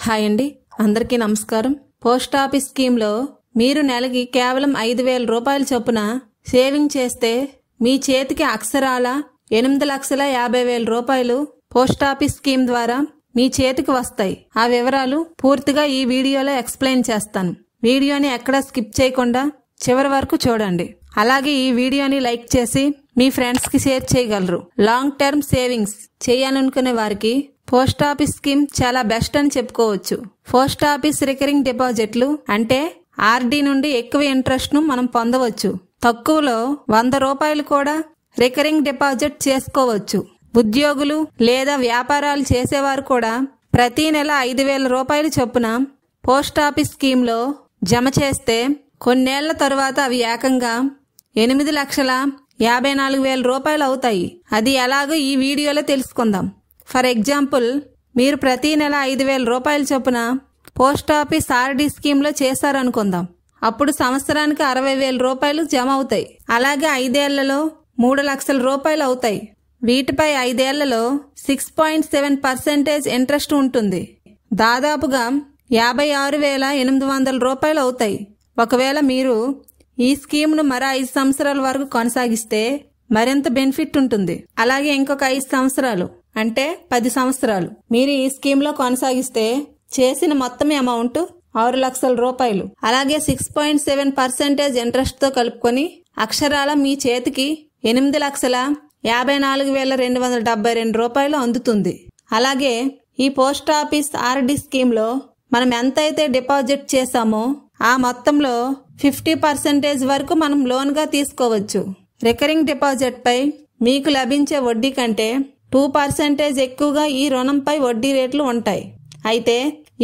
Hi అండి, అందరికీ నమస్కారం. పోస్ట్ ఆఫీస్ స్కీమ్లో మీరు నెలకి కేవలం 5,000 రూపాయల చొప్పున సేవింగ్ చేస్తే మీ చేతికి అక్షరాల 8,50,50,000 రూపాయలు పోస్ట్ ఆఫీస్ స్కీమ్ ద్వారా మీ చేతికి వస్తాయి. ఆ వివరాలు పూర్తిగా ఈ వీడియోలో ఎక్స్ప్లెయిన్ చేస్తాను. వీడియోని ఎక్కడా స్కిప్ చేయకుండా చివరి వరకు చూడండి. అలాగే ఈ వీడియోని లైక్ చేసి మీ ఫ్రెండ్స్ కి షేర్ చేయగలరు. లాంగ్ టర్మ్ సేవింగ్స్ చేయాలనుకునే వారికి పోస్ట్ ఆఫీస్ స్కీమ్ చాలా బెస్ట్ అని చెప్పుకోవచ్చు. పోస్ట్ ఆఫీస్ రికరింగ్ డిపాజిట్లు అంటే ఆర్డీ నుండి ఎక్కువ ఇంట్రెస్ట్ ను మనం పొందవచ్చు. తక్కువలో 100 రూపాయలు కూడా రికరింగ్ డిపాజిట్ చేసుకోవచ్చు. ఉద్యోగులు లేదా వ్యాపారాలు చేసేవారు కూడా ప్రతి నెల 5,000 రూపాయలు చొప్పున పోస్ట్ ఆఫీస్ స్కీమ్ లో జమ చేస్తే కొన్నేళ్ల తరువాత అవి ఏకంగా 8,54,000 రూపాయలు అవుతాయి. అది ఎలాగో ఈ వీడియోలో తెలుసుకుందాం. ఫర్ ఎగ్జాంపుల్, మీరు ప్రతి నెల 5,000 రూపాయల చొప్పున పోస్ట్ ఆఫీస్ ఆర్డీ స్కీమ్ లో చేశారనుకుందాం. అప్పుడు సంవత్సరానికి 60,000 రూపాయలు జమ అవుతాయి. అలాగే 5 ఏళ్లలో 3 లక్షల రూపాయలు అవుతాయి. వీటిపై 5 ఏళ్లలో 6.7% ఇంట్రెస్ట్ ఉంటుంది. దాదాపుగా 56,800 రూపాయలు అవుతాయి. ఒకవేళ మీరు ఈ స్కీమ్ ను మరో 5 సంవత్సరాల వరకు కొనసాగిస్తే మరింత బెనిఫిట్ ఉంటుంది. అలాగే ఇంకొక 5 సంవత్సరాలు అంటే 10 సంవత్సరాలు మీరు ఈ స్కీమ్ లో కొనసాగిస్తే చేసిన మొత్తం అమౌంట్ 6 లక్షల రూపాయలు. అలాగే 6.7% ఇంట్రెస్ట్ తో కలుపుకొని అక్షరాల మీ చేతికి 8,54,272 రూపాయలు అందుతుంది. అలాగే ఈ పోస్ట్ ఆఫీస్ ఆర్డీ స్కీమ్ లో మనం ఎంతైతే డిపాజిట్ చేశామో ఆ మొత్తంలో 50% వరకు మనం లోన్ గా తీసుకోవచ్చు. రికరింగ్ డిపాజిట్ పై మీకు లభించే వడ్డీ కంటే 2% ఎక్కువగా ఈ రుణంపై వడ్డీ రేట్లు ఉంటాయి. అయితే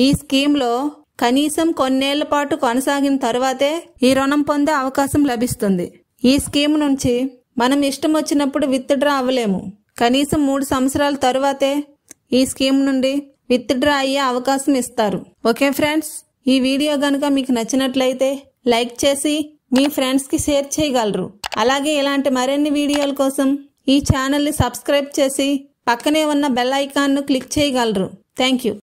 ఈ స్కీమ్ లో కనీసం కొన్నేళ్ల పాటు కొనసాగిన తరువాతే ఈ రుణం పొందే అవకాశం లభిస్తుంది. ఈ స్కీమ్ నుంచి మనం ఇష్టం వచ్చినప్పుడు విత్డ్రా అవ్వలేము. కనీసం 3 సంవత్సరాల తరువాతే ఈ స్కీమ్ నుండి విత్డ్రా అయ్యే అవకాశం ఇస్తారు. ఓకే ఫ్రెండ్స్, ఈ వీడియో గనుక మీకు నచ్చినట్లయితే లైక్ చేసి మీ ఫ్రెండ్స్ కి షేర్ చేయగలరు. అలాగే ఇలాంటి మరిన్ని వీడియోల కోసం ఈ ఛానల్ ని సబ్స్క్రైబ్ చేసి పక్కనే ఉన్న బెల్ ఐకాన్ ను క్లిక్ చేయగలరు. Thank you.